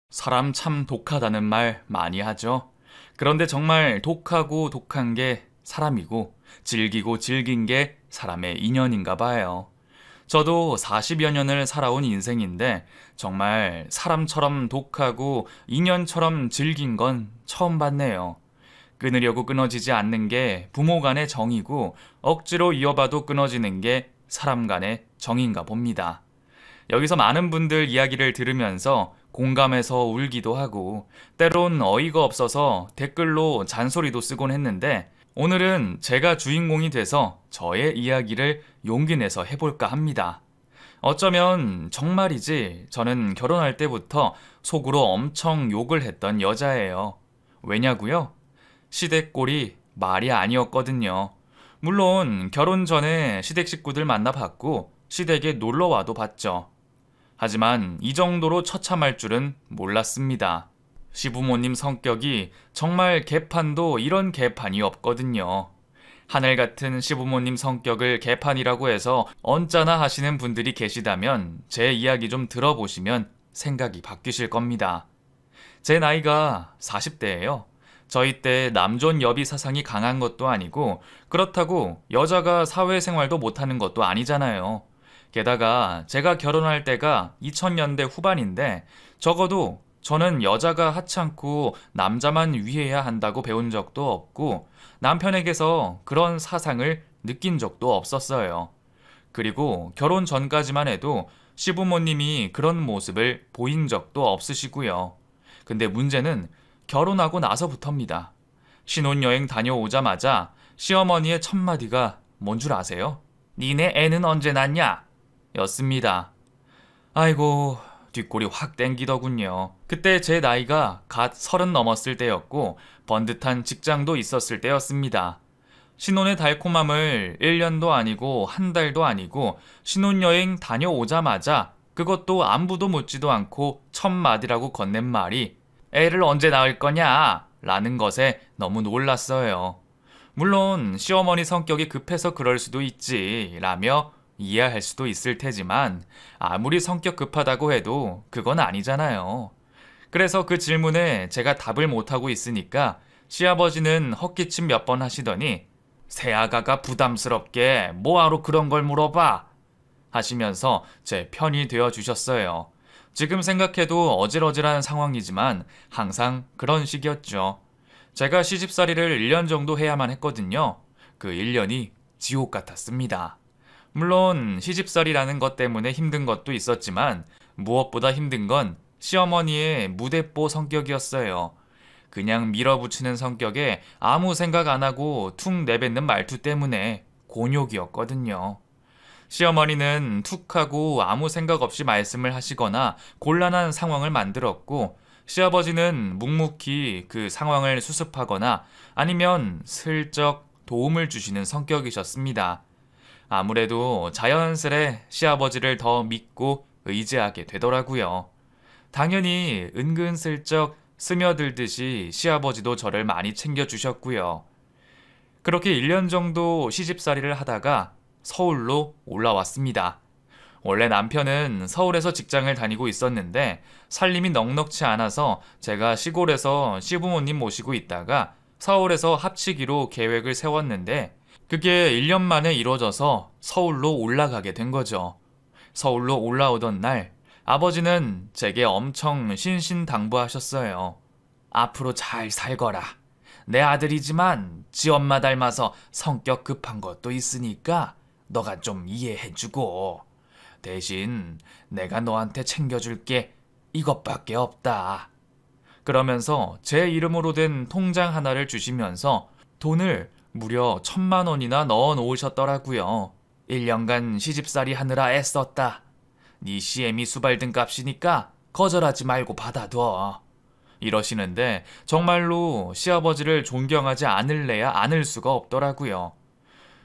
사람 참 독하다는 말 많이 하죠. 그런데 정말 독하고 독한 게 사람이고 질기고 질긴 게 사람의 인연인가 봐요. 저도 40여 년을 살아온 인생인데 정말 사람처럼 독하고 인연처럼 질긴 건 처음 봤네요. 끊으려고 끊어지지 않는 게 부모 간의 정이고 억지로 이어봐도 끊어지는 게 사람 간의 정인가 봅니다. 여기서 많은 분들 이야기를 들으면서 공감해서 울기도 하고 때론 어이가 없어서 댓글로 잔소리도 쓰곤 했는데 오늘은 제가 주인공이 돼서 저의 이야기를 용기 내서 해볼까 합니다. 어쩌면 정말이지 저는 결혼할 때부터 속으로 엄청 욕을 했던 여자예요. 왜냐고요? 시댁꼴이 말이 아니었거든요. 물론 결혼 전에 시댁 식구들 만나봤고 시댁에 놀러와도 봤죠. 하지만 이 정도로 처참할 줄은 몰랐습니다. 시부모님 성격이 정말 개판도 이런 개판이 없거든요. 하늘 같은 시부모님 성격을 개판이라고 해서 언짢아 하시는 분들이 계시다면 제 이야기 좀 들어보시면 생각이 바뀌실 겁니다. 제 나이가 40대예요. 저희 때 남존 여비 사상이 강한 것도 아니고 그렇다고 여자가 사회생활도 못하는 것도 아니잖아요. 게다가 제가 결혼할 때가 2000년대 후반인데 적어도 저는 여자가 하찮고 남자만 위해야 한다고 배운 적도 없고 남편에게서 그런 사상을 느낀 적도 없었어요. 그리고 결혼 전까지만 해도 시부모님이 그런 모습을 보인 적도 없으시고요. 근데 문제는 결혼하고 나서부터입니다. 신혼여행 다녀오자마자 시어머니의 첫 마디가 뭔 줄 아세요? 니네 애는 언제 낳냐? 였습니다. 아이고, 뒷골이 확 땡기더군요. 그때 제 나이가 갓 30 넘었을 때였고 번듯한 직장도 있었을 때였습니다. 신혼의 달콤함을 1년도 아니고 한 달도 아니고 신혼여행 다녀오자마자 그것도 안부도 묻지도 않고 첫 마디라고 건넨 말이 애를 언제 낳을 거냐? 라는 것에 너무 놀랐어요. 물론 시어머니 성격이 급해서 그럴 수도 있지 라며 이해할 수도 있을 테지만 아무리 성격 급하다고 해도 그건 아니잖아요. 그래서 그 질문에 제가 답을 못하고 있으니까 시아버지는 헛기침 몇 번 하시더니 새아가가 부담스럽게 뭐하러 그런 걸 물어봐 하시면서 제 편이 되어 주셨어요. 지금 생각해도 어질어질한 상황이지만 항상 그런 식이었죠. 제가 시집살이를 1년 정도 해야만 했거든요. 그 1년이 지옥 같았습니다. 물론 시집살이라는 것 때문에 힘든 것도 있었지만 무엇보다 힘든 건 시어머니의 무대뽀 성격이었어요. 그냥 밀어붙이는 성격에 아무 생각 안 하고 툭 내뱉는 말투 때문에 곤욕이었거든요. 시어머니는 툭 하고 아무 생각 없이 말씀을 하시거나 곤란한 상황을 만들었고 시아버지는 묵묵히 그 상황을 수습하거나 아니면 슬쩍 도움을 주시는 성격이셨습니다. 아무래도 자연스레 시아버지를 더 믿고 의지하게 되더라고요. 당연히 은근슬쩍 스며들듯이 시아버지도 저를 많이 챙겨주셨고요. 그렇게 1년 정도 시집살이를 하다가 서울로 올라왔습니다. 원래 남편은 서울에서 직장을 다니고 있었는데 살림이 넉넉치 않아서 제가 시골에서 시부모님 모시고 있다가 서울에서 합치기로 계획을 세웠는데 그게 1년 만에 이루어져서 서울로 올라가게 된 거죠. 서울로 올라오던 날 아버지는 제게 엄청 신신당부하셨어요. 앞으로 잘 살거라. 내 아들이지만 지 엄마 닮아서 성격 급한 것도 있으니까 너가 좀 이해해주고 대신 내가 너한테 챙겨줄게 이것밖에 없다. 그러면서 제 이름으로 된 통장 하나를 주시면서 돈을 무려 1000만 원이나 넣어 놓으셨더라고요. 1년간 시집살이 하느라 애썼다. 네 시애미 수발등 값이니까 거절하지 말고 받아둬. 이러시는데 정말로 시아버지를 존경하지 않을래야 않을 수가 없더라고요.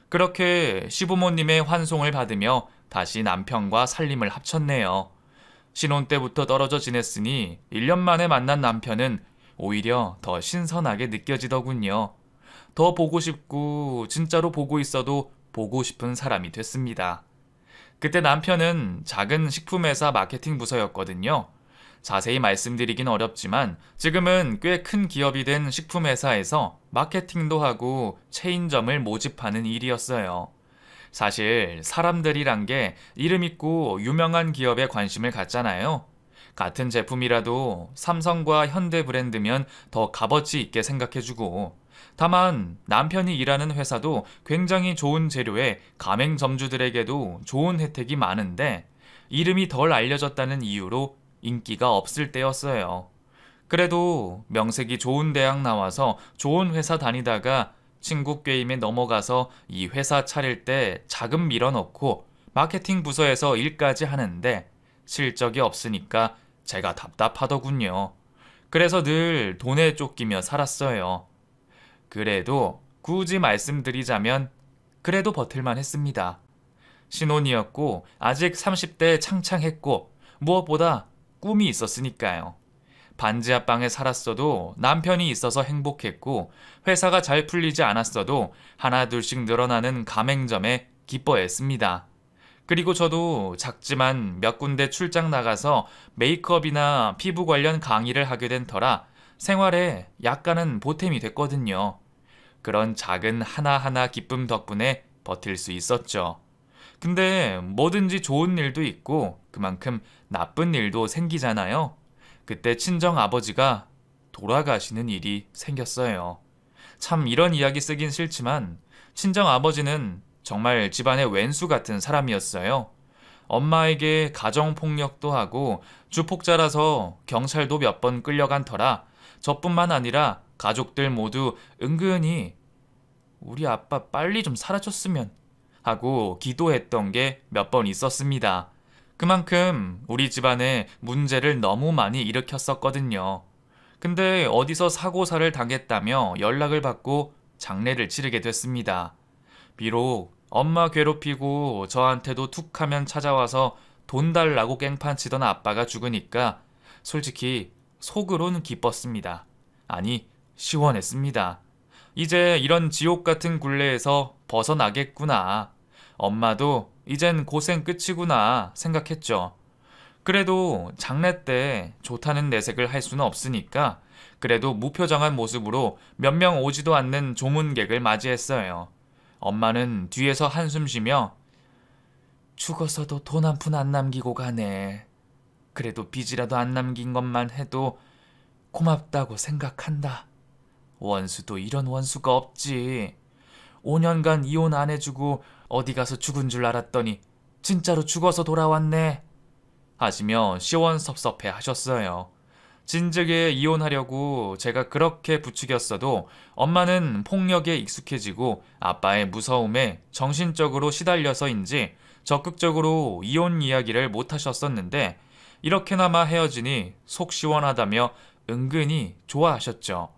그렇게 시부모님의 환송을 받으며 다시 남편과 살림을 합쳤네요. 신혼 때부터 떨어져 지냈으니 1년 만에 만난 남편은 오히려 더 신선하게 느껴지더군요. 더 보고 싶고 진짜로 보고 있어도 보고 싶은 사람이 됐습니다. 그때 남편은 작은 식품회사 마케팅 부서였거든요. 자세히 말씀드리긴 어렵지만 지금은 꽤 큰 기업이 된 식품회사에서 마케팅도 하고 체인점을 모집하는 일이었어요. 사실 사람들이란 게 이름 있고 유명한 기업에 관심을 갖잖아요. 같은 제품이라도 삼성과 현대 브랜드면 더 값어치 있게 생각해주고, 다만 남편이 일하는 회사도 굉장히 좋은 재료에 가맹점주들에게도 좋은 혜택이 많은데 이름이 덜 알려졌다는 이유로 인기가 없을 때였어요. 그래도 명색이 좋은 대학 나와서 좋은 회사 다니다가 친구 꾀임에 넘어가서 이 회사 차릴 때 자금 밀어넣고 마케팅 부서에서 일까지 하는데 실적이 없으니까 제가 답답하더군요. 그래서 늘 돈에 쫓기며 살았어요. 그래도 굳이 말씀드리자면 그래도 버틸만 했습니다. 신혼이었고 아직 30대 창창했고 무엇보다 꿈이 있었으니까요. 반지 하방에 살았어도 남편이 있어서 행복했고 회사가 잘 풀리지 않았어도 하나둘씩 늘어나는 가맹점에 기뻐했습니다. 그리고 저도 작지만 몇 군데 출장 나가서 메이크업이나 피부 관련 강의를 하게 된 터라 생활에 약간은 보탬이 됐거든요. 그런 작은 하나하나 기쁨 덕분에 버틸 수 있었죠. 근데 뭐든지 좋은 일도 있고 그만큼 나쁜 일도 생기잖아요. 그때 친정 아버지가 돌아가시는 일이 생겼어요. 참 이런 이야기 쓰긴 싫지만 친정 아버지는 정말 집안의 왼수 같은 사람이었어요. 엄마에게 가정폭력도 하고 주폭자라서 경찰도 몇 번 끌려간 터라 저뿐만 아니라 가족들 모두 은근히 우리 아빠 빨리 좀 사라졌으면 하고 기도했던 게 몇 번 있었습니다. 그만큼 우리 집안에 문제를 너무 많이 일으켰었거든요. 근데 어디서 사고사를 당했다며 연락을 받고 장례를 치르게 됐습니다. 비록 엄마 괴롭히고 저한테도 툭하면 찾아와서 돈 달라고 깽판 치던 아빠가 죽으니까 솔직히 속으론 기뻤습니다. 아니, 시원했습니다. 이제 이런 지옥 같은 굴레에서 벗어나겠구나. 엄마도 이젠 고생 끝이구나 생각했죠. 그래도 장례 때 좋다는 내색을 할 수는 없으니까 그래도 무표정한 모습으로 몇 명 오지도 않는 조문객을 맞이했어요. 엄마는 뒤에서 한숨 쉬며 죽어서도 돈 한 푼 안 남기고 가네. 그래도 빚이라도 안 남긴 것만 해도 고맙다고 생각한다. 원수도 이런 원수가 없지. 5년간 이혼 안 해주고 어디 가서 죽은 줄 알았더니 진짜로 죽어서 돌아왔네. 하시며 시원섭섭해 하셨어요. 진즉에 이혼하려고 제가 그렇게 부추겼어도 엄마는 폭력에 익숙해지고 아빠의 무서움에 정신적으로 시달려서인지 적극적으로 이혼 이야기를 못 하셨었는데 이렇게나마 헤어지니 속 시원하다며 은근히 좋아하셨죠.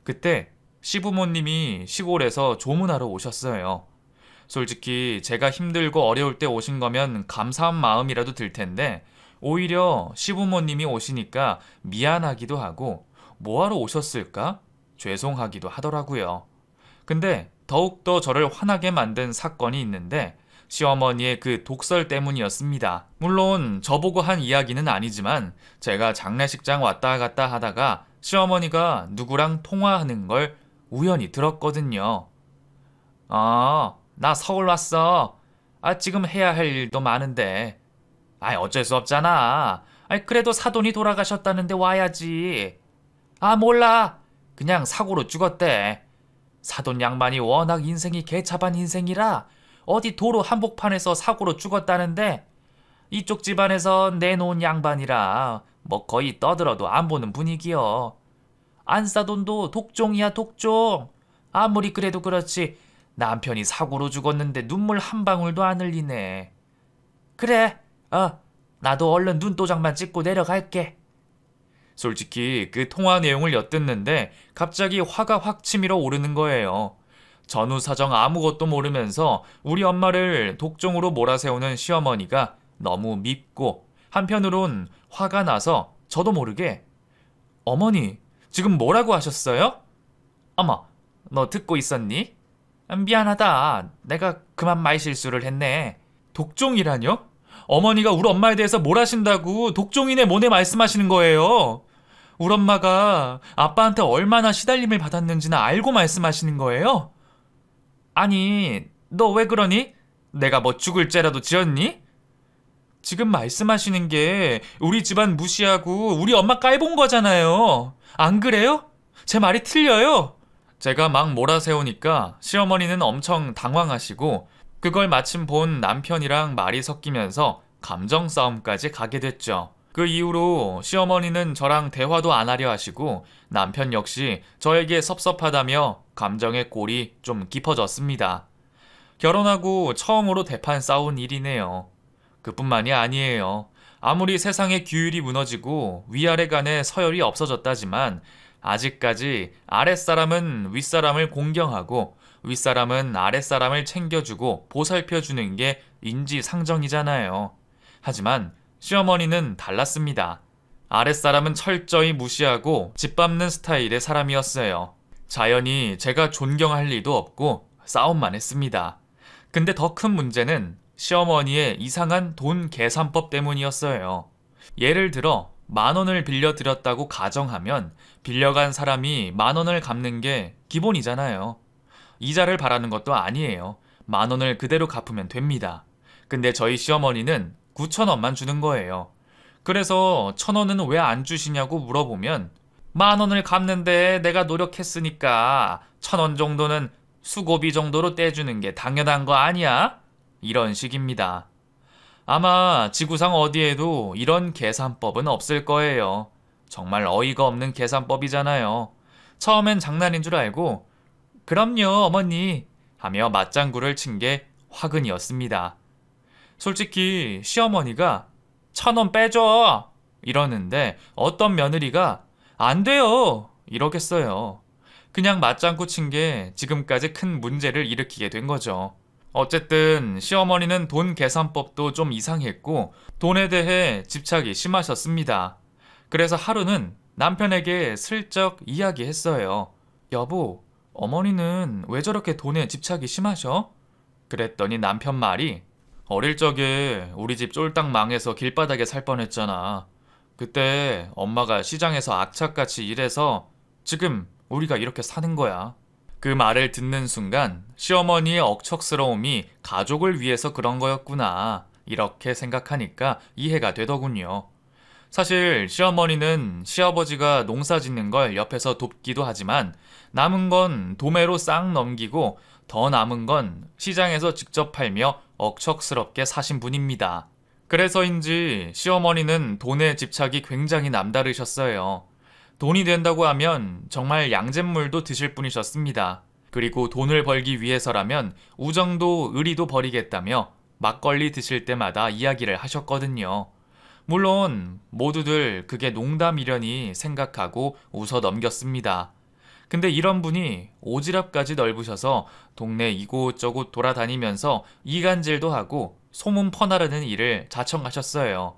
그때 시부모님이 시골에서 조문하러 오셨어요. 솔직히 제가 힘들고 어려울 때 오신 거면 감사한 마음이라도 들 텐데 오히려 시부모님이 오시니까 미안하기도 하고 뭐하러 오셨을까? 죄송하기도 하더라고요. 근데 더욱더 저를 화나게 만든 사건이 있는데 시어머니의 그 독설 때문이었습니다. 물론 저보고 한 이야기는 아니지만 제가 장례식장 왔다 갔다 하다가 시어머니가 누구랑 통화하는 걸 우연히 들었거든요. 나 서울 왔어. 지금 해야 할 일도 많은데. 어쩔 수 없잖아. 그래도 사돈이 돌아가셨다는데 와야지. 몰라. 그냥 사고로 죽었대. 사돈 양반이 워낙 인생이 개차반 인생이라 어디 도로 한복판에서 사고로 죽었다는데 이쪽 집안에서 내놓은 양반이라 뭐 거의 떠들어도 안 보는 분위기여. 안사돈도 독종이야 독종. 아무리 그래도 그렇지 남편이 사고로 죽었는데 눈물 한 방울도 안 흘리네. 그래, 나도 얼른 눈도장만 찍고 내려갈게. 솔직히 그 통화 내용을 엿듣는데 갑자기 화가 확 치밀어 오르는 거예요. 전후 사정 아무것도 모르면서 우리 엄마를 독종으로 몰아세우는 시어머니가 너무 밉고 한편으론 화가 나서 저도 모르게 어머니, 지금 뭐라고 하셨어요? 어머, 너 듣고 있었니? 미안하다. 내가 그만 말 실수를 했네. 독종이라뇨? 어머니가 우리 엄마에 대해서 뭘 하신다고 독종이네 뭐네 말씀하시는 거예요. 우리 엄마가 아빠한테 얼마나 시달림을 받았는지는 알고 말씀하시는 거예요? 아니, 너 왜 그러니? 내가 뭐 죽을 죄라도 지었니? 지금 말씀하시는 게 우리 집안 무시하고 우리 엄마 깔본 거잖아요. 안 그래요? 제 말이 틀려요? 제가 막 몰아세우니까 시어머니는 엄청 당황하시고 그걸 마침 본 남편이랑 말이 섞이면서 감정 싸움까지 가게 됐죠. 그 이후로 시어머니는 저랑 대화도 안 하려 하시고 남편 역시 저에게 섭섭하다며 감정의 골이 좀 깊어졌습니다. 결혼하고 처음으로 대판 싸운 일이네요. 그뿐만이 아니에요. 아무리 세상의 규율이 무너지고 위아래 간의 서열이 없어졌다지만 아직까지 아랫사람은 윗사람을 공경하고 윗사람은 아랫사람을 챙겨주고 보살펴주는 게 인지상정이잖아요. 하지만 시어머니는 달랐습니다. 아랫사람은 철저히 무시하고 짓밟는 스타일의 사람이었어요. 자연히 제가 존경할 리도 없고 싸움만 했습니다. 근데 더 큰 문제는 시어머니의 이상한 돈 계산법 때문이었어요. 예를 들어 10,000원을 빌려드렸다고 가정하면 빌려간 사람이 10,000원을 갚는 게 기본이잖아요. 이자를 바라는 것도 아니에요. 10,000원을 그대로 갚으면 됩니다. 근데 저희 시어머니는 9,000원만 주는 거예요. 그래서 1,000원은 왜 안 주시냐고 물어보면 10,000원을 갚는데 내가 노력했으니까 1,000원 정도는 수고비 정도로 떼주는 게 당연한 거 아니야? 이런 식입니다. 아마 지구상 어디에도 이런 계산법은 없을 거예요. 정말 어이가 없는 계산법이잖아요. 처음엔 장난인 줄 알고 그럼요 어머니 하며 맞장구를 친 게 화근이었습니다. 솔직히 시어머니가 1,000원 빼줘 이러는데 어떤 며느리가 안 돼요 이러겠어요. 그냥 맞장구 친 게 지금까지 큰 문제를 일으키게 된 거죠. 어쨌든 시어머니는 돈 계산법도 좀 이상했고 돈에 대해 집착이 심하셨습니다. 그래서 하루는 남편에게 슬쩍 이야기했어요. 여보, 어머니는 왜 저렇게 돈에 집착이 심하셔? 그랬더니 남편 말이 어릴 적에 우리 집 쫄딱 망해서 길바닥에 살 뻔했잖아. 그때 엄마가 시장에서 악착같이 일해서 지금 우리가 이렇게 사는 거야. 그 말을 듣는 순간 시어머니의 억척스러움이 가족을 위해서 그런 거였구나. 이렇게 생각하니까 이해가 되더군요. 사실 시어머니는 시아버지가 농사 짓는 걸 옆에서 돕기도 하지만 남은 건 도매로 싹 넘기고 더 남은 건 시장에서 직접 팔며 억척스럽게 사신 분입니다. 그래서인지 시어머니는 돈에 집착이 굉장히 남다르셨어요. 돈이 된다고 하면 정말 양잿물도 드실 분이셨습니다. 그리고 돈을 벌기 위해서라면 우정도 의리도 버리겠다며 막걸리 드실 때마다 이야기를 하셨거든요. 물론 모두들 그게 농담이려니 생각하고 웃어 넘겼습니다. 근데 이런 분이 오지랖까지 넓으셔서 동네 이곳저곳 돌아다니면서 이간질도 하고 소문 퍼나르는 일을 자청하셨어요.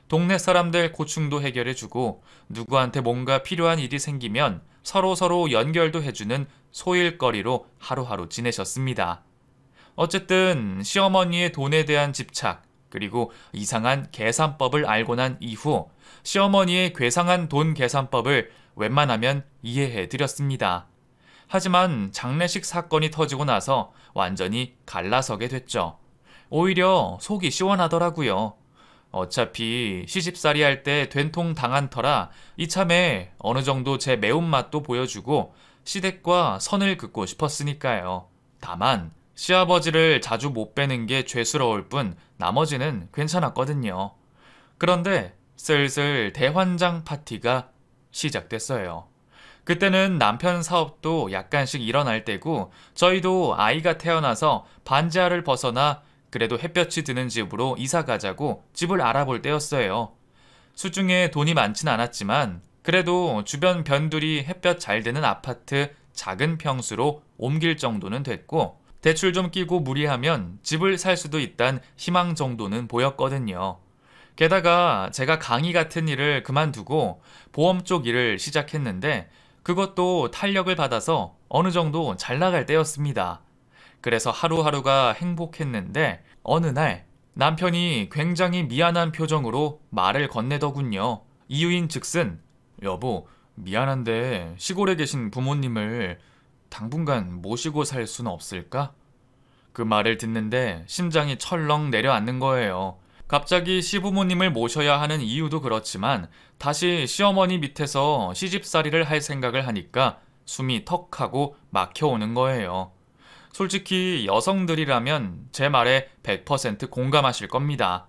동네 사람들 고충도 해결해주고 누구한테 뭔가 필요한 일이 생기면 서로 연결도 해주는 소일거리로 하루하루 지내셨습니다. 어쨌든 시어머니의 돈에 대한 집착 그리고 이상한 계산법을 알고 난 이후 시어머니의 괴상한 돈 계산법을 웬만하면 이해해 드렸습니다. 하지만 장례식 사건이 터지고 나서 완전히 갈라서게 됐죠. 오히려 속이 시원하더라고요. 어차피 시집살이 할 때 된통 당한 터라 이참에 어느 정도 제 매운맛도 보여주고 시댁과 선을 긋고 싶었으니까요. 다만 시아버지를 자주 못 뵈는 게 죄스러울 뿐 나머지는 괜찮았거든요. 그런데 슬슬 대환장 파티가 시작됐어요. 그때는 남편 사업도 약간씩 일어날 때고 저희도 아이가 태어나서 반지하를 벗어나 그래도 햇볕이 드는 집으로 이사 가자고 집을 알아볼 때였어요. 수중에 돈이 많진 않았지만 그래도 주변 변두리 햇볕 잘 드는 아파트 작은 평수로 옮길 정도는 됐고 대출 좀 끼고 무리하면 집을 살 수도 있단 희망 정도는 보였거든요. 게다가 제가 강의 같은 일을 그만두고 보험 쪽 일을 시작했는데 그것도 탄력을 받아서 어느 정도 잘 나갈 때였습니다. 그래서 하루하루가 행복했는데 어느 날 남편이 굉장히 미안한 표정으로 말을 건네더군요. 이유인 즉슨, 여보, 미안한데 시골에 계신 부모님을 당분간 모시고 살 수는 없을까? 그 말을 듣는데 심장이 철렁 내려앉는 거예요. 갑자기 시부모님을 모셔야 하는 이유도 그렇지만 다시 시어머니 밑에서 시집살이를 할 생각을 하니까 숨이 턱하고 막혀오는 거예요. 솔직히 여성들이라면 제 말에 100% 공감하실 겁니다.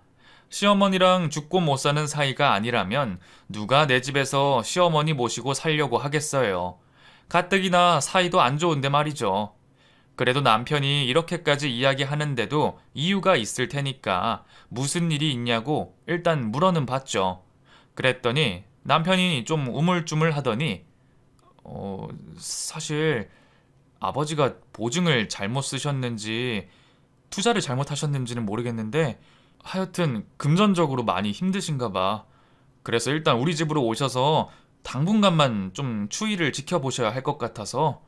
시어머니랑 죽고 못 사는 사이가 아니라면 누가 내 집에서 시어머니 모시고 살려고 하겠어요. 가뜩이나 사이도 안 좋은데 말이죠. 그래도 남편이 이렇게까지 이야기하는데도 이유가 있을 테니까 무슨 일이 있냐고 일단 물어는 봤죠. 그랬더니 남편이 좀 우물쭈물 하더니 사실 아버지가 보증을 잘못 쓰셨는지 투자를 잘못하셨는지는 모르겠는데 하여튼 금전적으로 많이 힘드신가 봐. 그래서 일단 우리 집으로 오셔서 당분간만 좀 추위를 지켜보셔야 할 것 같아서.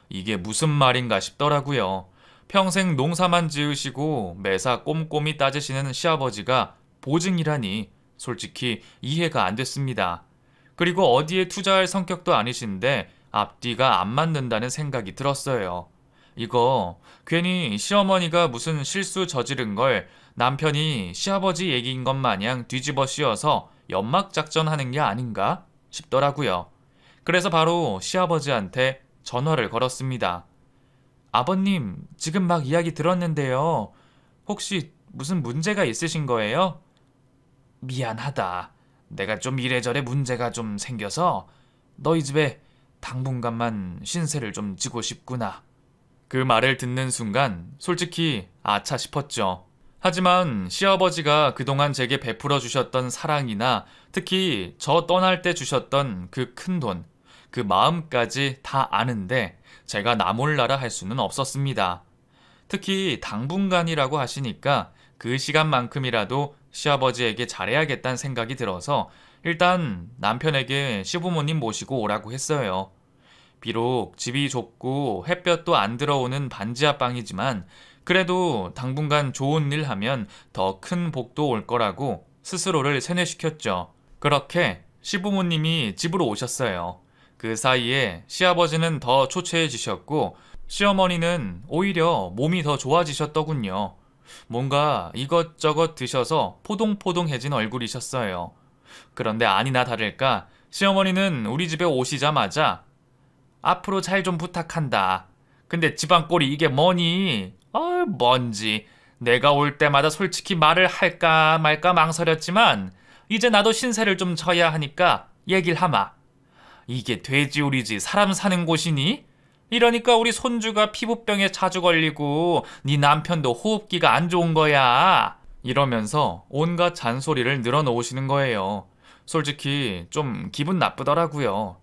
이게 무슨 말인가 싶더라고요. 평생 농사만 지으시고 매사 꼼꼼히 따지시는 시아버지가 보증이라니 솔직히 이해가 안 됐습니다. 그리고 어디에 투자할 성격도 아니신데 앞뒤가 안 맞는다는 생각이 들었어요. 이거 괜히 시어머니가 무슨 실수 저지른 걸 남편이 시아버지 얘기인 것 마냥 뒤집어 씌워서 연막작전하는 게 아닌가 싶더라고요. 그래서 바로 시아버지한테 전화를 걸었습니다. 아버님, 지금 막 이야기 들었는데요. 혹시 무슨 문제가 있으신 거예요? 미안하다. 내가 좀 이래저래 문제가 좀 생겨서 너희 집에 당분간만 신세를 좀 지고 싶구나. 그 말을 듣는 순간 솔직히 아차 싶었죠. 하지만 시아버지가 그동안 제게 베풀어 주셨던 사랑이나 특히 저 떠날 때 주셨던 그 큰 돈, 그 마음까지 다 아는데 제가 나 몰라라 할 수는 없었습니다. 특히 당분간이라고 하시니까 그 시간만큼이라도 시아버지에게 잘해야겠다는 생각이 들어서 일단 남편에게 시부모님 모시고 오라고 했어요. 비록 집이 좁고 햇볕도 안 들어오는 반지하방이지만 그래도 당분간 좋은 일 하면 더 큰 복도 올 거라고 스스로를 세뇌시켰죠. 그렇게 시부모님이 집으로 오셨어요. 그 사이에 시아버지는 더 초췌해지셨고 시어머니는 오히려 몸이 더 좋아지셨더군요. 뭔가 이것저것 드셔서 포동포동해진 얼굴이셨어요. 그런데 아니나 다를까 시어머니는 우리 집에 오시자마자 앞으로 잘 좀 부탁한다. 근데 집안 꼴이 이게 뭐니? 뭔지. 내가 올 때마다 솔직히 말을 할까 말까 망설였지만 이제 나도 신세를 좀 져야 하니까 얘기를 하마. 이게 돼지우리지 사람 사는 곳이니? 이러니까 우리 손주가 피부병에 자주 걸리고 네 남편도 호흡기가 안 좋은 거야. 이러면서 온갖 잔소리를 늘어놓으시는 거예요. 솔직히 좀 기분 나쁘더라고요.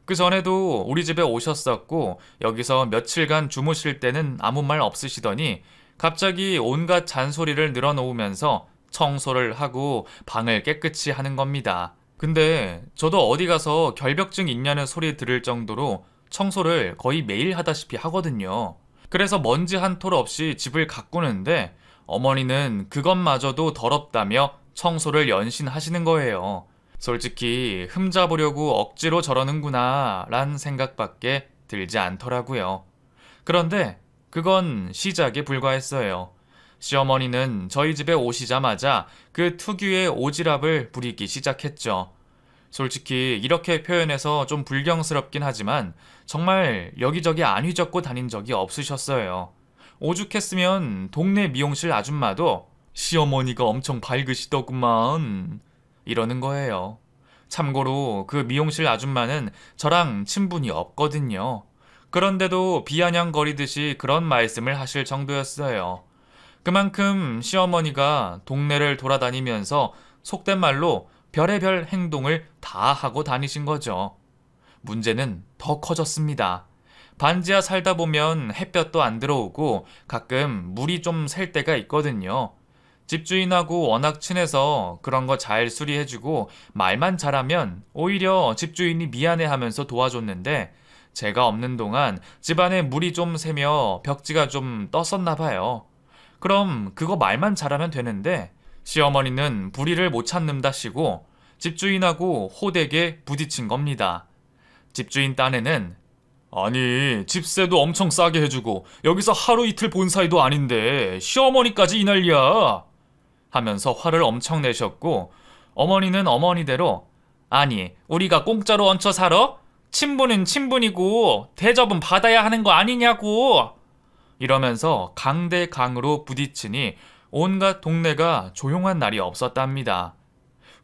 그 전에도 우리 집에 오셨었고 여기서 며칠간 주무실 때는 아무 말 없으시더니 갑자기 온갖 잔소리를 늘어놓으면서 청소를 하고 방을 깨끗이 하는 겁니다. 근데 저도 어디 가서 결벽증 있냐는 소리 들을 정도로 청소를 거의 매일 하다시피 하거든요. 그래서 먼지 한 톨 없이 집을 가꾸는데 어머니는 그것마저도 더럽다며 청소를 연신하시는 거예요. 솔직히 흠잡으려고 억지로 저러는구나 란 생각밖에 들지 않더라고요. 그런데 그건 시작에 불과했어요. 시어머니는 저희 집에 오시자마자 그 특유의 오지랖을 부리기 시작했죠. 솔직히 이렇게 표현해서 좀 불경스럽긴 하지만 정말 여기저기 안 휘젓고 다닌 적이 없으셨어요. 오죽했으면 동네 미용실 아줌마도 시어머니가 엄청 밝으시더구만 이러는 거예요. 참고로 그 미용실 아줌마는 저랑 친분이 없거든요. 그런데도 비아냥거리듯이 그런 말씀을 하실 정도였어요. 그만큼 시어머니가 동네를 돌아다니면서 속된 말로 별의별 행동을 다 하고 다니신 거죠. 문제는 더 커졌습니다. 반지하 살다 보면 햇볕도 안 들어오고 가끔 물이 좀 셀 때가 있거든요. 집주인하고 워낙 친해서 그런 거 잘 수리해주고 말만 잘하면 오히려 집주인이 미안해하면서 도와줬는데 제가 없는 동안 집안에 물이 좀 새며 벽지가 좀 떴었나 봐요. 그럼 그거 말만 잘하면 되는데 시어머니는 불의를 못 찾는다시고 집주인하고 호되게 부딪힌 겁니다. 집주인 딴에는 아니 집세도 엄청 싸게 해주고 여기서 하루 이틀 본 사이도 아닌데 시어머니까지 이 난리야 하면서 화를 엄청 내셨고 어머니는 어머니대로 아니 우리가 공짜로 얹혀 살아? 친분은 친분이고 대접은 받아야 하는 거 아니냐고 이러면서 강대강으로 부딪히니 온갖 동네가 조용한 날이 없었답니다.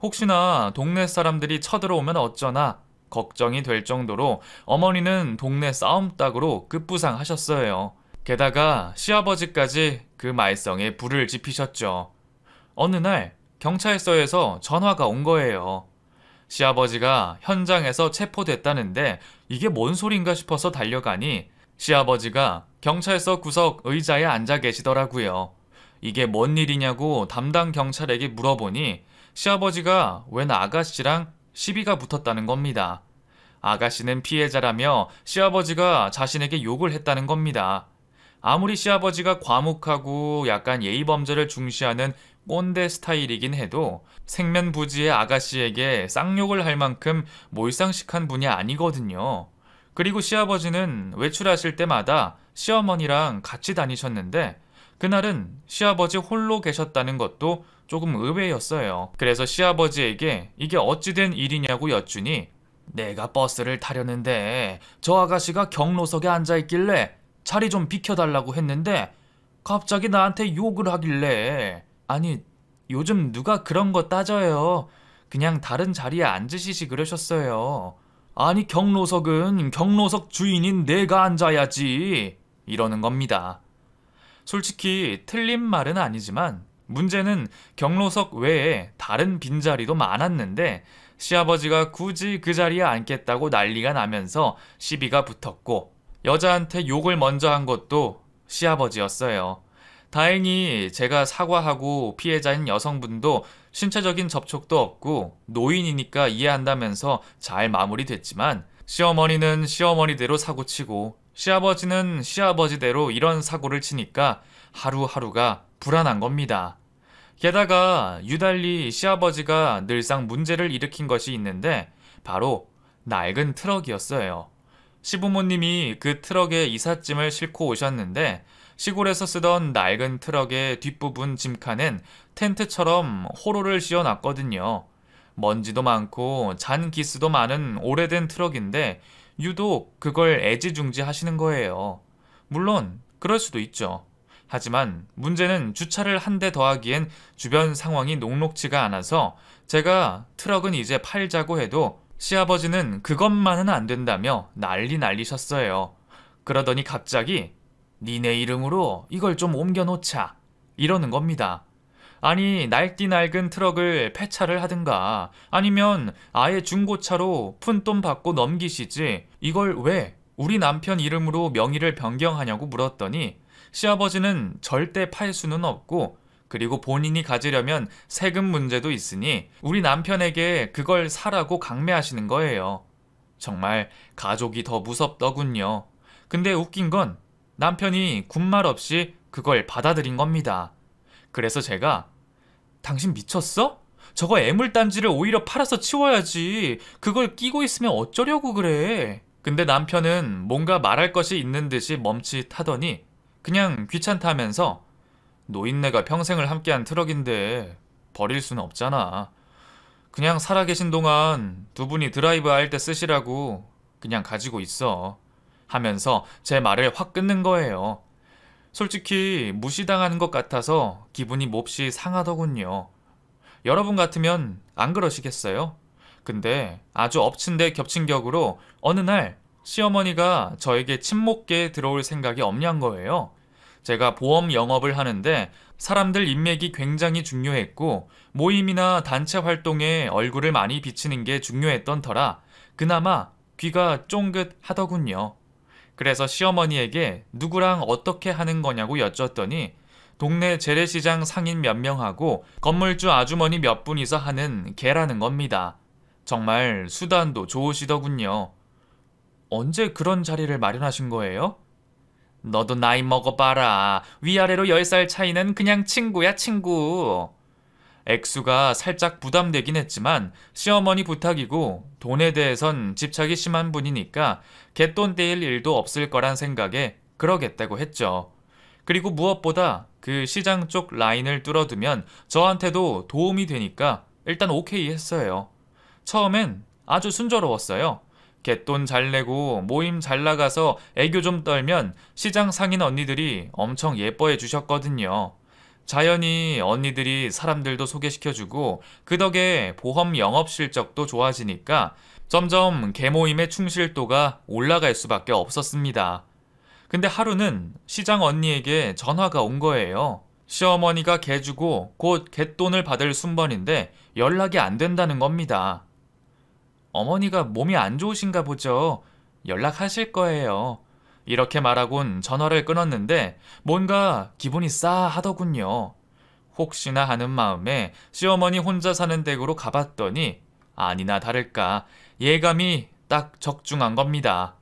혹시나 동네 사람들이 쳐들어오면 어쩌나 걱정이 될 정도로 어머니는 동네 싸움닭으로 급부상하셨어요. 게다가 시아버지까지 그 말썽에 불을 지피셨죠. 어느 날 경찰서에서 전화가 온 거예요. 시아버지가 현장에서 체포됐다는데 이게 뭔 소린가 싶어서 달려가니 시아버지가 경찰서 구석 의자에 앉아 계시더라고요. 이게 뭔 일이냐고 담당 경찰에게 물어보니 시아버지가 웬 아가씨랑 시비가 붙었다는 겁니다. 아가씨는 피해자라며 시아버지가 자신에게 욕을 했다는 겁니다. 아무리 시아버지가 과묵하고 약간 예의범절을 중시하는 꼰대 스타일이긴 해도 생면부지의 아가씨에게 쌍욕을 할 만큼 몰상식한 분이 아니거든요. 그리고 시아버지는 외출하실 때마다 시어머니랑 같이 다니셨는데 그날은 시아버지 홀로 계셨다는 것도 조금 의외였어요. 그래서 시아버지에게 이게 어찌된 일이냐고 여쭈니 내가 버스를 타려는데 저 아가씨가 경로석에 앉아있길래 자리 좀 비켜달라고 했는데 갑자기 나한테 욕을 하길래 아니 요즘 누가 그런 거 따져요. 그냥 다른 자리에 앉으시지 그러셨어요. 아니 경로석은 경로석 주인인 내가 앉아야지 이러는 겁니다. 솔직히 틀린 말은 아니지만 문제는 경로석 외에 다른 빈자리도 많았는데 시아버지가 굳이 그 자리에 앉겠다고 난리가 나면서 시비가 붙었고 여자한테 욕을 먼저 한 것도 시아버지였어요. 다행히 제가 사과하고 피해자인 여성분도 신체적인 접촉도 없고 노인이니까 이해한다면서 잘 마무리됐지만 시어머니는 시어머니대로 사고치고 시아버지는 시아버지대로 이런 사고를 치니까 하루하루가 불안한 겁니다. 게다가 유달리 시아버지가 늘상 문제를 일으킨 것이 있는데 바로 낡은 트럭이었어요. 시부모님이 그 트럭에 이삿짐을 싣고 오셨는데 시골에서 쓰던 낡은 트럭의 뒷부분 짐칸엔 텐트처럼 호로를 씌워놨거든요. 먼지도 많고 잔 기스도 많은 오래된 트럭인데 유독 그걸 애지중지 하시는 거예요. 물론 그럴 수도 있죠. 하지만 문제는 주차를 한 대 더 하기엔 주변 상황이 녹록지가 않아서 제가 트럭은 이제 팔자고 해도 시아버지는 그것만은 안 된다며 난리셨어요. 그러더니 갑자기 니네 이름으로 이걸 좀 옮겨놓자 이러는 겁니다. 아니 낡디 낡은 트럭을 폐차를 하든가 아니면 아예 중고차로 푼돈 받고 넘기시지 이걸 왜 우리 남편 이름으로 명의를 변경하냐고 물었더니 시아버지는 절대 팔 수는 없고 그리고 본인이 가지려면 세금 문제도 있으니 우리 남편에게 그걸 사라고 강매하시는 거예요. 정말 가족이 더 무섭더군요. 근데 웃긴 건 남편이 군말 없이 그걸 받아들인 겁니다. 그래서 제가 당신 미쳤어? 저거 애물단지를 오히려 팔아서 치워야지. 그걸 끼고 있으면 어쩌려고 그래. 근데 남편은 뭔가 말할 것이 있는 듯이 멈칫하더니 그냥 귀찮다면서 노인네가 평생을 함께한 트럭인데 버릴 수는 없잖아. 그냥 살아계신 동안 두 분이 드라이브 할 때 쓰시라고 그냥 가지고 있어. 하면서 제 말을 확 끊는 거예요. 솔직히 무시당하는 것 같아서 기분이 몹시 상하더군요. 여러분 같으면 안 그러시겠어요? 근데 아주 엎친 데 겹친 격으로 어느 날 시어머니가 저에게 친목계에 들어올 생각이 없냔 거예요. 제가 보험 영업을 하는데 사람들 인맥이 굉장히 중요했고 모임이나 단체 활동에 얼굴을 많이 비치는 게 중요했던 터라 그나마 귀가 쫑긋하더군요. 그래서 시어머니에게 누구랑 어떻게 하는 거냐고 여쭸더니 동네 재래시장 상인 몇 명하고 건물주 아주머니 몇 분이서 하는 개라는 겁니다. 정말 수단도 좋으시더군요. 언제 그런 자리를 마련하신 거예요? 너도 나이 먹어봐라. 위아래로 10살 차이는 그냥 친구야, 친구. 액수가 살짝 부담되긴 했지만 시어머니 부탁이고 돈에 대해선 집착이 심한 분이니까 갯돈 떼일 일도 없을 거란 생각에 그러겠다고 했죠. 그리고 무엇보다 그 시장 쪽 라인을 뚫어두면 저한테도 도움이 되니까 일단 오케이 했어요. 처음엔 아주 순조로웠어요. 갯돈 잘 내고 모임 잘 나가서 애교 좀 떨면 시장 상인 언니들이 엄청 예뻐해 주셨거든요. 자연히 언니들이 사람들도 소개시켜주고 그 덕에 보험 영업 실적도 좋아지니까 점점 개모임의 충실도가 올라갈 수밖에 없었습니다. 근데 하루는 시장 언니에게 전화가 온 거예요. 시어머니가 개 주고 곧 갯돈을 받을 순번인데 연락이 안 된다는 겁니다. 어머니가 몸이 안 좋으신가 보죠. 연락하실 거예요. 이렇게 말하곤 전화를 끊었는데 뭔가 기분이 싸하더군요. 혹시나 하는 마음에 시어머니 혼자 사는 댁으로 가봤더니 아니나 다를까 예감이 딱 적중한 겁니다.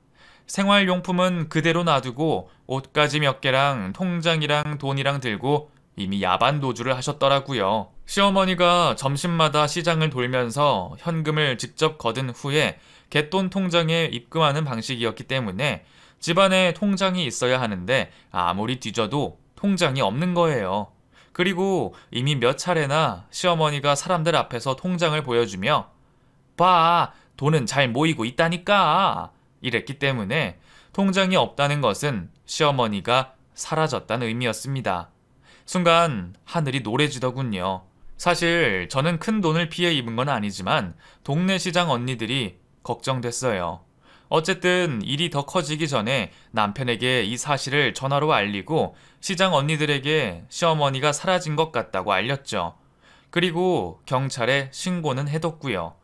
생활용품은 그대로 놔두고 옷가지 몇 개랑 통장이랑 돈이랑 들고 이미 야반 도주를 하셨더라고요. 시어머니가 점심마다 시장을 돌면서 현금을 직접 거둔 후에 갯돈 통장에 입금하는 방식이었기 때문에 집안에 통장이 있어야 하는데 아무리 뒤져도 통장이 없는 거예요. 그리고 이미 몇 차례나 시어머니가 사람들 앞에서 통장을 보여주며 봐, 돈은 잘 모이고 있다니까 이랬기 때문에 통장이 없다는 것은 시어머니가 사라졌다는 의미였습니다. 순간 하늘이 노래지더군요. 사실 저는 큰 돈을 피해 입은 건 아니지만 동네 시장 언니들이 걱정됐어요. 어쨌든 일이 더 커지기 전에 남편에게 이 사실을 전화로 알리고 시장 언니들에게 시어머니가 사라진 것 같다고 알렸죠. 그리고 경찰에 신고는 해뒀고요.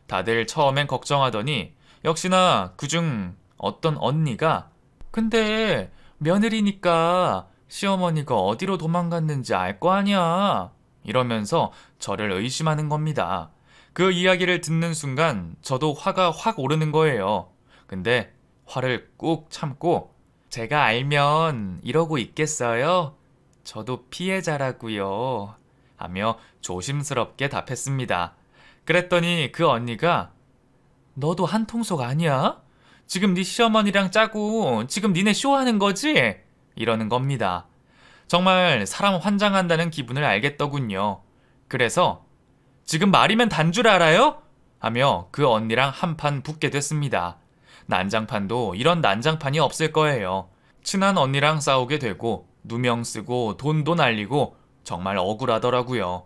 다들 처음엔 걱정하더니 역시나 그중 어떤 언니가 근데 며느리니까 시어머니가 어디로 도망갔는지 알 거 아니야 이러면서 저를 의심하는 겁니다. 그 이야기를 듣는 순간 저도 화가 확 오르는 거예요. 근데 화를 꾹 참고 제가 알면 이러고 있겠어요? 저도 피해자라고요 하며 조심스럽게 답했습니다. 그랬더니 그 언니가 너도 한통속 아니야? 지금 네 시어머니랑 짜고 지금 니네 쇼하는 거지? 이러는 겁니다. 정말 사람 환장한다는 기분을 알겠더군요. 그래서 지금 말이면 단 줄 알아요? 하며 그 언니랑 한판 붙게 됐습니다. 난장판도 이런 난장판이 없을 거예요. 친한 언니랑 싸우게 되고 누명 쓰고 돈도 날리고 정말 억울하더라고요.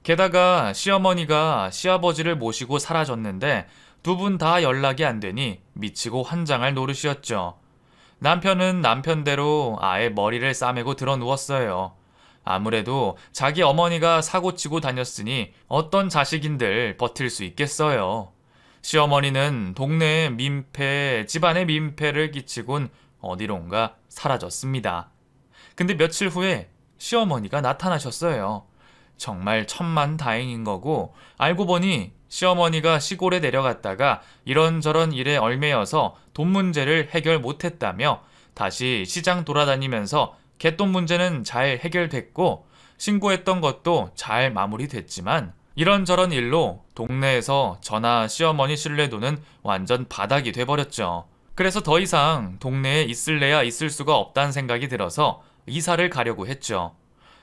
게다가 시어머니가 시아버지를 모시고 사라졌는데 두 분 다 연락이 안 되니 미치고 환장할 노릇이었죠. 남편은 남편대로 아예 머리를 싸매고 들어 누웠어요. 아무래도 자기 어머니가 사고치고 다녔으니 어떤 자식인들 버틸 수 있겠어요. 시어머니는 동네에 민폐, 집안에 민폐를 끼치곤 어디론가 사라졌습니다. 근데 며칠 후에 시어머니가 나타나셨어요. 정말 천만다행인 거고 알고 보니 시어머니가 시골에 내려갔다가 이런저런 일에 얽매여서 돈 문제를 해결 못했다며 다시 시장 돌아다니면서 갯돈 문제는 잘 해결됐고 신고했던 것도 잘 마무리됐지만 이런저런 일로 동네에서 저나 시어머니 신뢰도는 완전 바닥이 돼버렸죠. 그래서 더 이상 동네에 있을래야 있을 수가 없다는 생각이 들어서 이사를 가려고 했죠.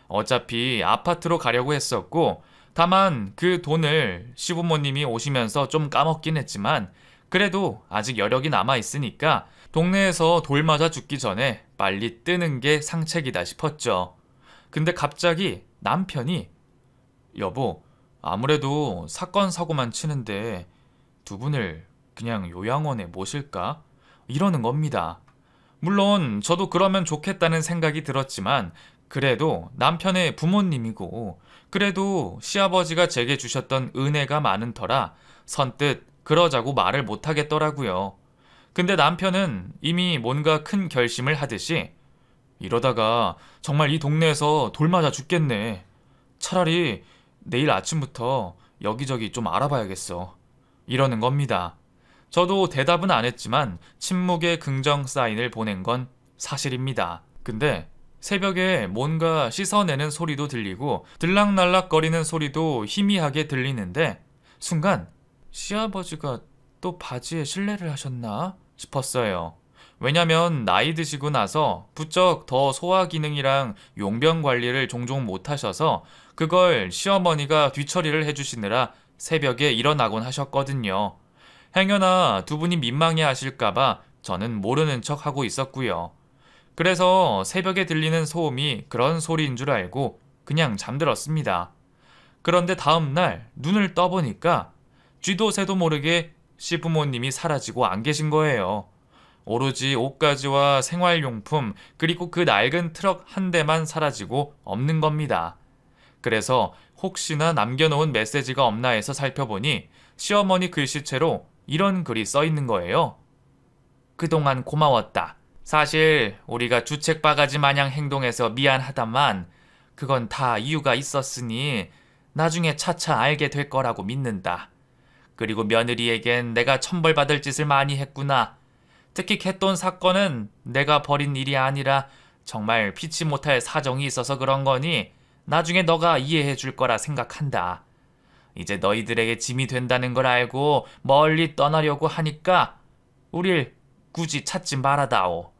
어차피 아파트로 가려고 했었고 다만 그 돈을 시부모님이 오시면서 좀 까먹긴 했지만 그래도 아직 여력이 남아있으니까 동네에서 돌 맞아 죽기 전에 빨리 뜨는 게 상책이다 싶었죠. 근데 갑자기 남편이 여보, 아무래도 사건 사고만 치는데 두 분을 그냥 요양원에 모실까? 이러는 겁니다. 물론 저도 그러면 좋겠다는 생각이 들었지만 그래도 남편의 부모님이고 그래도 시아버지가 제게 주셨던 은혜가 많은 터라 선뜻 그러자고 말을 못하겠더라고요. 근데 남편은 이미 뭔가 큰 결심을 하듯이 이러다가 정말 이 동네에서 돌 맞아 죽겠네. 차라리 내일 아침부터 여기저기 좀 알아봐야겠어. 이러는 겁니다. 저도 대답은 안 했지만 침묵의 긍정 사인을 보낸 건 사실입니다. 근데 새벽에 뭔가 씻어내는 소리도 들리고 들락날락거리는 소리도 희미하게 들리는데 순간 시아버지가 또 바지에 실례를 하셨나 싶었어요. 왜냐면 나이 드시고 나서 부쩍 더 소화 기능이랑 용변 관리를 종종 못 하셔서 그걸 시어머니가 뒤처리를 해주시느라 새벽에 일어나곤 하셨거든요. 행여나 두 분이 민망해 하실까봐 저는 모르는 척 하고 있었고요. 그래서 새벽에 들리는 소음이 그런 소리인 줄 알고 그냥 잠들었습니다. 그런데 다음날 눈을 떠보니까 쥐도 새도 모르게 시부모님이 사라지고 안 계신 거예요. 오로지 옷가지와 생활용품 그리고 그 낡은 트럭 한 대만 사라지고 없는 겁니다. 그래서 혹시나 남겨놓은 메시지가 없나 해서 살펴보니 시어머니 글씨체로 이런 글이 써 있는 거예요. 그동안 고마웠다. 사실 우리가 주책바가지 마냥 행동해서 미안하다만 그건 다 이유가 있었으니 나중에 차차 알게 될 거라고 믿는다. 그리고 며느리에겐 내가 천벌받을 짓을 많이 했구나. 특히 갯돈 사건은 내가 벌인 일이 아니라 정말 피치 못할 사정이 있어서 그런 거니 나중에 너가 이해해 줄 거라 생각한다. 이제 너희들에게 짐이 된다는 걸 알고 멀리 떠나려고 하니까 우릴 굳이 찾지 말아다오.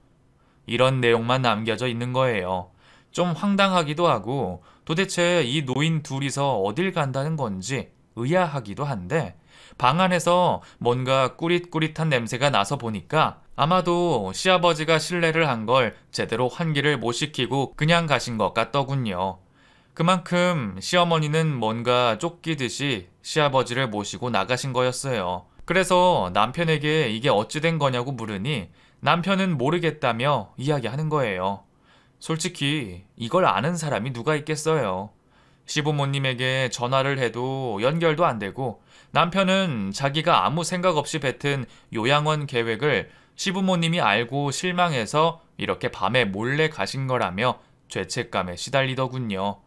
이런 내용만 남겨져 있는 거예요. 좀 황당하기도 하고 도대체 이 노인 둘이서 어딜 간다는 건지 의아하기도 한데 방 안에서 뭔가 꾸릿꾸릿한 냄새가 나서 보니까 아마도 시아버지가 실례를 한 걸 제대로 환기를 못 시키고 그냥 가신 것 같더군요. 그만큼 시어머니는 뭔가 쫓기듯이 시아버지를 모시고 나가신 거였어요. 그래서 남편에게 이게 어찌 된 거냐고 물으니 남편은 모르겠다며 이야기하는 거예요. 솔직히 이걸 아는 사람이 누가 있겠어요. 시부모님에게 전화를 해도 연결도 안 되고 남편은 자기가 아무 생각 없이 뱉은 요양원 계획을 시부모님이 알고 실망해서 이렇게 밤에 몰래 가신 거라며 죄책감에 시달리더군요.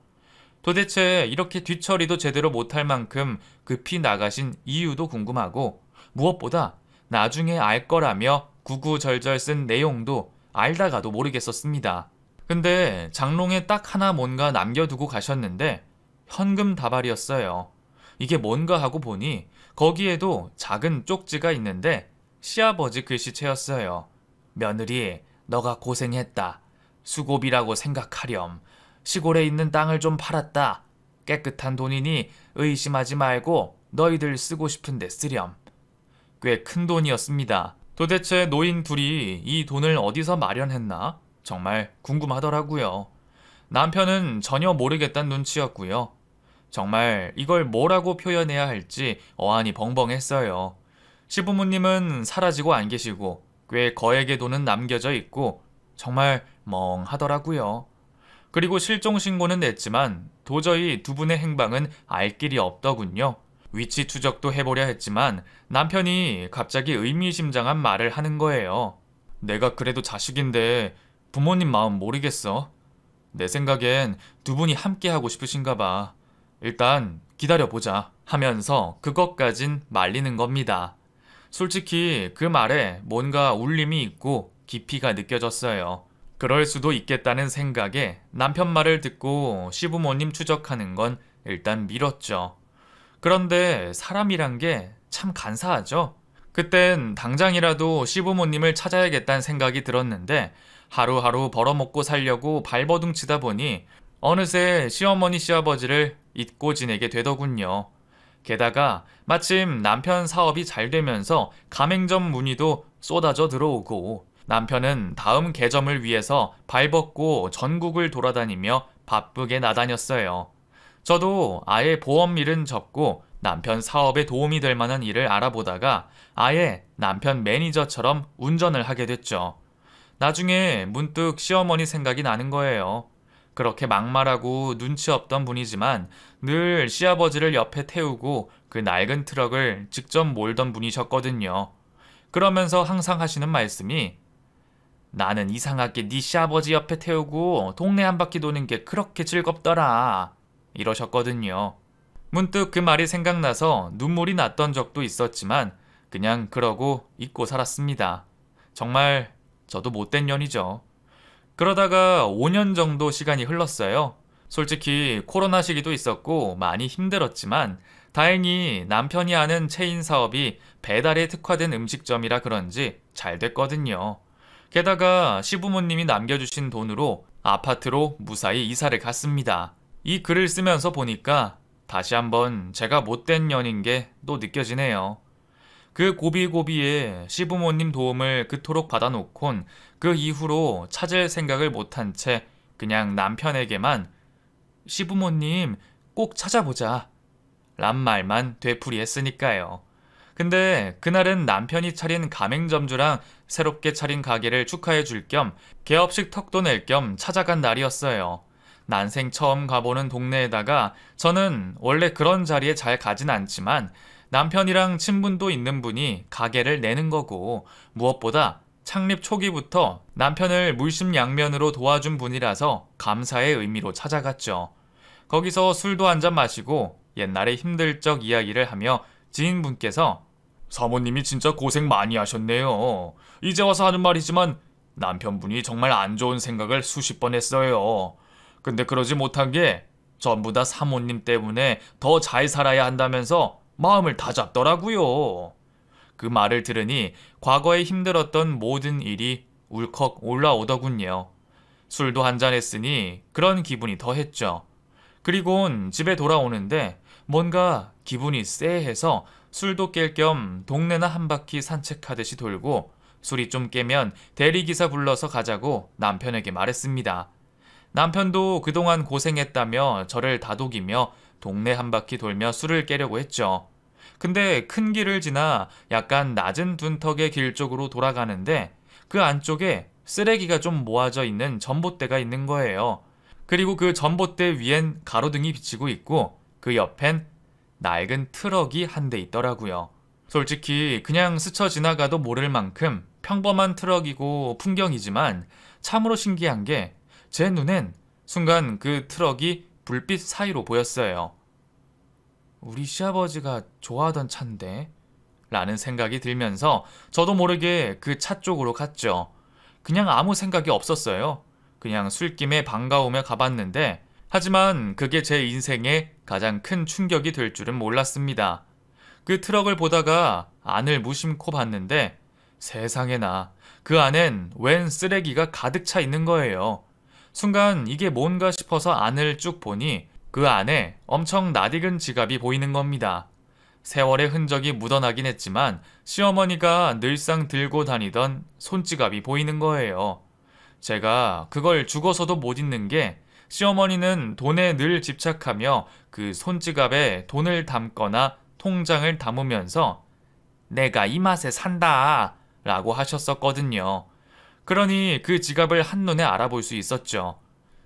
도대체 이렇게 뒤처리도 제대로 못할 만큼 급히 나가신 이유도 궁금하고 무엇보다 나중에 알 거라며 구구절절 쓴 내용도 알다가도 모르겠었습니다. 근데 장롱에 딱 하나 뭔가 남겨두고 가셨는데 현금 다발이었어요. 이게 뭔가 하고 보니 거기에도 작은 쪽지가 있는데 시아버지 글씨체였어요. 며느리, 너가 고생했다. 수고비라고 생각하렴. 시골에 있는 땅을 좀 팔았다. 깨끗한 돈이니 의심하지 말고 너희들 쓰고 싶은데 쓰렴. 꽤 큰 돈이었습니다. 도대체 노인 둘이 이 돈을 어디서 마련했나? 정말 궁금하더라고요. 남편은 전혀 모르겠다는 눈치였고요. 정말 이걸 뭐라고 표현해야 할지 어안이 벙벙했어요. 시부모님은 사라지고 안 계시고 꽤 거액의 돈은 남겨져 있고 정말 멍하더라고요. 그리고 실종 신고는 냈지만 도저히 두 분의 행방은 알 길이 없더군요. 위치 추적도 해보려 했지만 남편이 갑자기 의미심장한 말을 하는 거예요. 내가 그래도 자식인데 부모님 마음 모르겠어. 내 생각엔 두 분이 함께 하고 싶으신가 봐. 일단 기다려보자 하면서 그것까진 말리는 겁니다. 솔직히 그 말에 뭔가 울림이 있고 깊이가 느껴졌어요. 그럴 수도 있겠다는 생각에 남편 말을 듣고 시부모님 추적하는 건 일단 미뤘죠. 그런데 사람이란 게 참 간사하죠. 그땐 당장이라도 시부모님을 찾아야겠다는 생각이 들었는데 하루하루 벌어먹고 살려고 발버둥치다 보니 어느새 시어머니 시아버지를 잊고 지내게 되더군요. 게다가 마침 남편 사업이 잘 되면서 가맹점 문의도 쏟아져 들어오고 남편은 다음 개점을 위해서 발벗고 전국을 돌아다니며 바쁘게 나다녔어요. 저도 아예 보험 일은 접고 남편 사업에 도움이 될 만한 일을 알아보다가 아예 남편 매니저처럼 운전을 하게 됐죠. 나중에 문득 시어머니 생각이 나는 거예요. 그렇게 막말하고 눈치 없던 분이지만 늘 시아버지를 옆에 태우고 그 낡은 트럭을 직접 몰던 분이셨거든요. 그러면서 항상 하시는 말씀이 나는 이상하게 네 시아버지 옆에 태우고 동네 한 바퀴 도는 게 그렇게 즐겁더라. 이러셨거든요. 문득 그 말이 생각나서 눈물이 났던 적도 있었지만 그냥 그러고 잊고 살았습니다. 정말 저도 못된 년이죠. 그러다가 5년 정도 시간이 흘렀어요. 솔직히 코로나 시기도 있었고 많이 힘들었지만 다행히 남편이 하는 체인 사업이 배달에 특화된 음식점이라 그런지 잘 됐거든요. 게다가 시부모님이 남겨주신 돈으로 아파트로 무사히 이사를 갔습니다. 이 글을 쓰면서 보니까 다시 한번 제가 못된 년인 게 또 느껴지네요. 그 고비고비에 시부모님 도움을 그토록 받아놓곤 그 이후로 찾을 생각을 못한 채 그냥 남편에게만 시부모님 꼭 찾아보자 란 말만 되풀이했으니까요. 근데 그날은 남편이 차린 가맹점주랑 새롭게 차린 가게를 축하해 줄 겸 개업식 턱도 낼 겸 찾아간 날이었어요. 난생 처음 가보는 동네에다가 저는 원래 그런 자리에 잘 가진 않지만 남편이랑 친분도 있는 분이 가게를 내는 거고 무엇보다 창립 초기부터 남편을 물심양면으로 도와준 분이라서 감사의 의미로 찾아갔죠. 거기서 술도 한잔 마시고 옛날에 힘들 적 이야기를 하며 지인분께서 사모님이 진짜 고생 많이 하셨네요. 이제 와서 하는 말이지만 남편분이 정말 안 좋은 생각을 수십 번 했어요. 근데 그러지 못한 게 전부 다 사모님 때문에 더 잘 살아야 한다면서 마음을 다잡더라고요. 그 말을 들으니 과거에 힘들었던 모든 일이 울컥 올라오더군요. 술도 한잔 했으니 그런 기분이 더했죠. 그리곤 집에 돌아오는데 뭔가 기분이 쎄해서 술도 깰 겸 동네나 한 바퀴 산책하듯이 돌고 술이 좀 깨면 대리기사 불러서 가자고 남편에게 말했습니다. 남편도 그동안 고생했다며 저를 다독이며 동네 한 바퀴 돌며 술을 깨려고 했죠. 근데 큰 길을 지나 약간 낮은 둔턱의 길 쪽으로 돌아가는데 그 안쪽에 쓰레기가 좀 모아져 있는 전봇대가 있는 거예요. 그리고 그 전봇대 위엔 가로등이 비치고 있고 그 옆엔 낡은 트럭이 한 대 있더라고요. 솔직히 그냥 스쳐 지나가도 모를 만큼 평범한 트럭이고 풍경이지만 참으로 신기한 게 제 눈엔 순간 그 트럭이 불빛 사이로 보였어요. 우리 시아버지가 좋아하던 차인데? 라는 생각이 들면서 저도 모르게 그 차 쪽으로 갔죠. 그냥 아무 생각이 없었어요. 그냥 술김에 반가우며 가봤는데 하지만 그게 제 인생에 가장 큰 충격이 될 줄은 몰랐습니다. 그 트럭을 보다가 안을 무심코 봤는데 세상에나 그 안엔 웬 쓰레기가 가득 차 있는 거예요. 순간 이게 뭔가 싶어서 안을 쭉 보니 그 안에 엄청 낯익은 지갑이 보이는 겁니다. 세월의 흔적이 묻어나긴 했지만 시어머니가 늘상 들고 다니던 손지갑이 보이는 거예요. 제가 그걸 죽어서도 못 잊는 게 시어머니는 돈에 늘 집착하며 그 손지갑에 돈을 담거나 통장을 담으면서 내가 이 맛에 산다 라고 하셨었거든요. 그러니 그 지갑을 한눈에 알아볼 수 있었죠.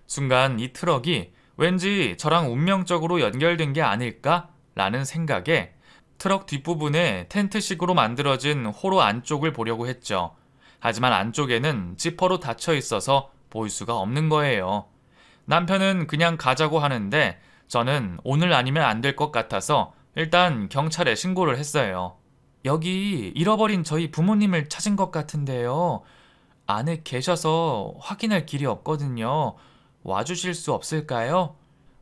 순간 이 트럭이 왠지 저랑 운명적으로 연결된 게 아닐까? 라는 생각에 트럭 뒷부분에 텐트식으로 만들어진 호로 안쪽을 보려고 했죠. 하지만 안쪽에는 지퍼로 닫혀 있어서 볼 수가 없는 거예요. 남편은 그냥 가자고 하는데 저는 오늘 아니면 안 될 것 같아서 일단 경찰에 신고를 했어요. 여기 잃어버린 저희 부모님을 찾은 것 같은데요. 안에 계셔서 확인할 길이 없거든요. 와주실 수 없을까요?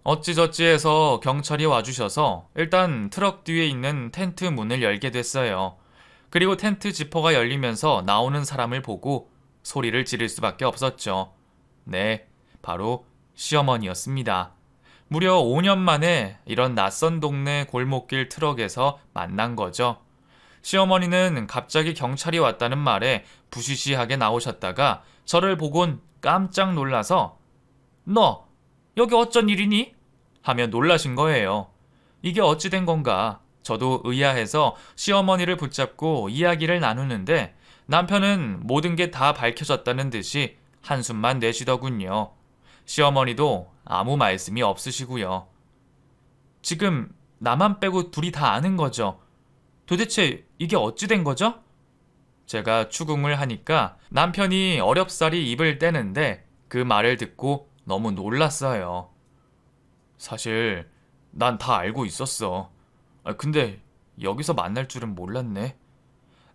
어찌저찌 해서 경찰이 와주셔서 일단 트럭 뒤에 있는 텐트 문을 열게 됐어요. 그리고 텐트 지퍼가 열리면서 나오는 사람을 보고 소리를 지를 수밖에 없었죠. 네, 바로 시어머니였습니다. 무려 5년 만에 이런 낯선 동네 골목길 트럭에서 만난 거죠. 시어머니는 갑자기 경찰이 왔다는 말에 부시시하게 나오셨다가 저를 보곤 깜짝 놀라서 너 여기 어쩐 일이니? 하며 놀라신 거예요. 이게 어찌 된 건가? 저도 의아해서 시어머니를 붙잡고 이야기를 나누는데 남편은 모든 게 다 밝혀졌다는 듯이 한숨만 내쉬더군요. 시어머니도 아무 말씀이 없으시고요. 지금 나만 빼고 둘이 다 아는 거죠? 도대체 이게 어찌 된 거죠? 제가 추궁을 하니까 남편이 어렵사리 입을 떼는데 그 말을 듣고 너무 놀랐어요. 사실 난 다 알고 있었어. 근데 여기서 만날 줄은 몰랐네.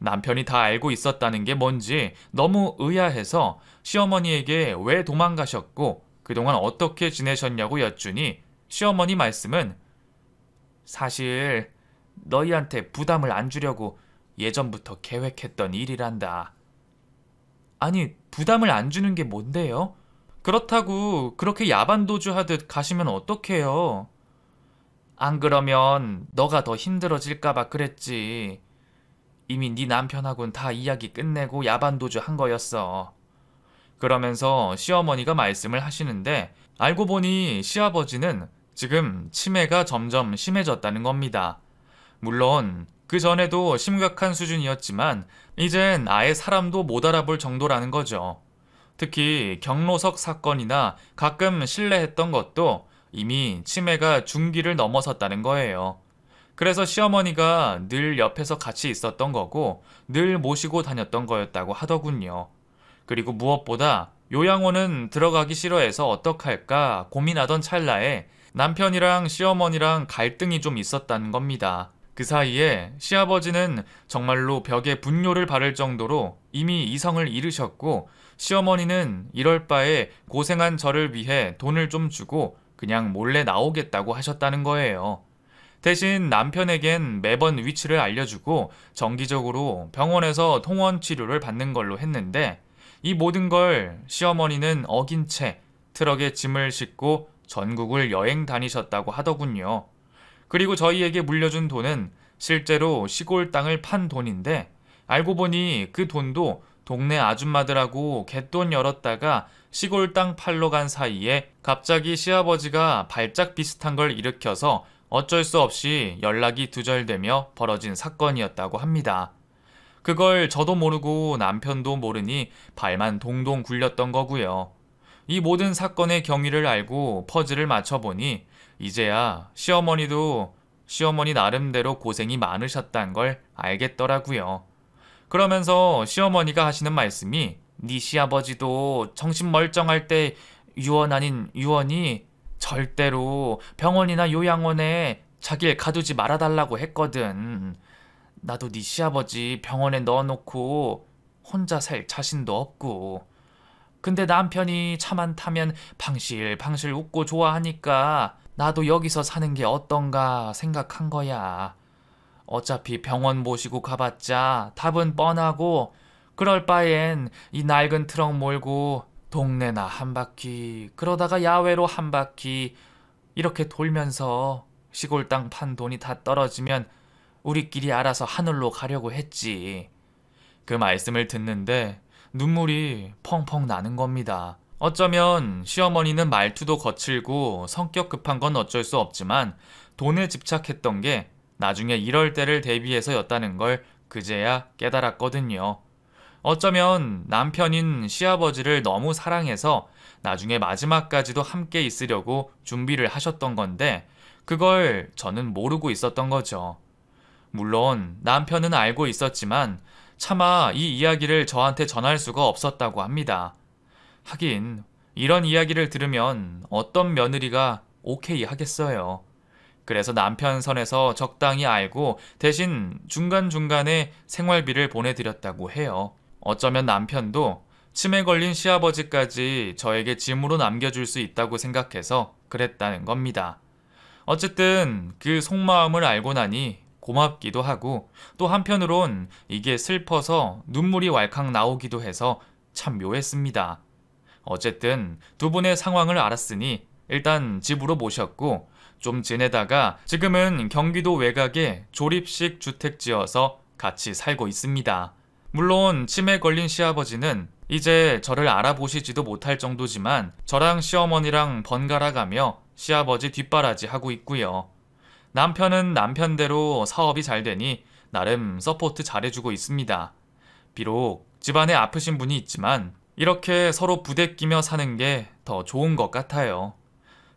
남편이 다 알고 있었다는 게 뭔지 너무 의아해서 시어머니에게 왜 도망가셨고 그동안 어떻게 지내셨냐고 여쭈니 시어머니 말씀은 사실 너희한테 부담을 안 주려고 예전부터 계획했던 일이란다. 아니, 부담을 안 주는 게 뭔데요? 그렇다고 그렇게 야반도주하듯 가시면 어떡해요? 안 그러면 너가 더 힘들어질까봐 그랬지. 이미 네 남편하고는 다 이야기 끝내고 야반도주 한 거였어. 그러면서 시어머니가 말씀을 하시는데 알고 보니 시아버지는 지금 치매가 점점 심해졌다는 겁니다. 물론 그 전에도 심각한 수준이었지만 이젠 아예 사람도 못 알아볼 정도라는 거죠. 특히 경로석 사건이나 가끔 실례했던 것도 이미 치매가 중기를 넘어섰다는 거예요. 그래서 시어머니가 늘 옆에서 같이 있었던 거고 늘 모시고 다녔던 거였다고 하더군요. 그리고 무엇보다 요양원은 들어가기 싫어해서 어떡할까 고민하던 찰나에 남편이랑 시어머니랑 갈등이 좀 있었다는 겁니다. 그 사이에 시아버지는 정말로 벽에 분뇨를 바를 정도로 이미 이성을 잃으셨고 시어머니는 이럴 바에 고생한 저를 위해 돈을 좀 주고 그냥 몰래 나오겠다고 하셨다는 거예요. 대신 남편에겐 매번 위치를 알려주고 정기적으로 병원에서 통원 치료를 받는 걸로 했는데 이 모든 걸 시어머니는 어긴 채 트럭에 짐을 싣고 전국을 여행 다니셨다고 하더군요. 그리고 저희에게 물려준 돈은 실제로 시골 땅을 판 돈인데 알고 보니 그 돈도 동네 아줌마들하고 갯돈 열었다가 시골 땅 팔러 간 사이에 갑자기 시아버지가 발작 비슷한 걸 일으켜서 어쩔 수 없이 연락이 두절되며 벌어진 사건이었다고 합니다. 그걸 저도 모르고 남편도 모르니 발만 동동 굴렸던 거고요. 이 모든 사건의 경위를 알고 퍼즐을 맞춰보니 이제야 시어머니도 시어머니 나름대로 고생이 많으셨단 걸 알겠더라고요. 그러면서 시어머니가 하시는 말씀이 네 시아버지도 정신 멀쩡할 때 유언 아닌 유언이 절대로 병원이나 요양원에 자길 가두지 말아달라고 했거든. 나도 네 시아버지 병원에 넣어놓고 혼자 살 자신도 없고. 근데 남편이 차 안 타면 방실방실 웃고 좋아하니까 나도 여기서 사는 게 어떤가 생각한 거야. 어차피 병원 모시고 가봤자 답은 뻔하고 그럴 바엔 이 낡은 트럭 몰고 동네나 한 바퀴 그러다가 야외로 한 바퀴 이렇게 돌면서 시골 땅 판 돈이 다 떨어지면 우리끼리 알아서 하늘로 가려고 했지. 그 말씀을 듣는데 눈물이 펑펑 나는 겁니다. 어쩌면 시어머니는 말투도 거칠고 성격 급한 건 어쩔 수 없지만 돈에 집착했던 게 나중에 이럴 때를 대비해서였다는 걸 그제야 깨달았거든요. 어쩌면 남편인 시아버지를 너무 사랑해서 나중에 마지막까지도 함께 있으려고 준비를 하셨던 건데 그걸 저는 모르고 있었던 거죠. 물론 남편은 알고 있었지만 차마 이 이야기를 저한테 전할 수가 없었다고 합니다. 하긴 이런 이야기를 들으면 어떤 며느리가 오케이 하겠어요. 그래서 남편 선에서 적당히 알고 대신 중간중간에 생활비를 보내드렸다고 해요. 어쩌면 남편도 치매 걸린 시아버지까지 저에게 짐으로 남겨줄 수 있다고 생각해서 그랬다는 겁니다. 어쨌든 그 속마음을 알고 나니 고맙기도 하고 또 한편으론 이게 슬퍼서 눈물이 왈칵 나오기도 해서 참 묘했습니다. 어쨌든 두 분의 상황을 알았으니 일단 집으로 모셨고 좀 지내다가 지금은 경기도 외곽에 조립식 주택 지어서 같이 살고 있습니다. 물론 치매 걸린 시아버지는 이제 저를 알아보시지도 못할 정도지만 저랑 시어머니랑 번갈아 가며 시아버지 뒷바라지 하고 있고요. 남편은 남편대로 사업이 잘 되니 나름 서포트 잘해주고 있습니다. 비록 집안에 아프신 분이 있지만 이렇게 서로 부대끼며 사는 게 더 좋은 것 같아요.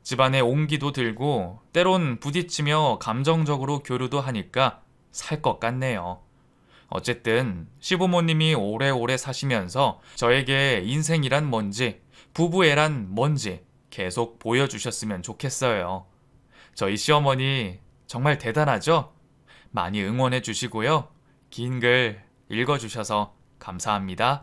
집안에 온기도 들고 때론 부딪히며 감정적으로 교류도 하니까 살 것 같네요. 어쨌든 시부모님이 오래오래 사시면서 저에게 인생이란 뭔지, 부부애란 뭔지 계속 보여주셨으면 좋겠어요. 저희 시어머니 정말 대단하죠? 많이 응원해 주시고요. 긴 글 읽어주셔서 감사합니다.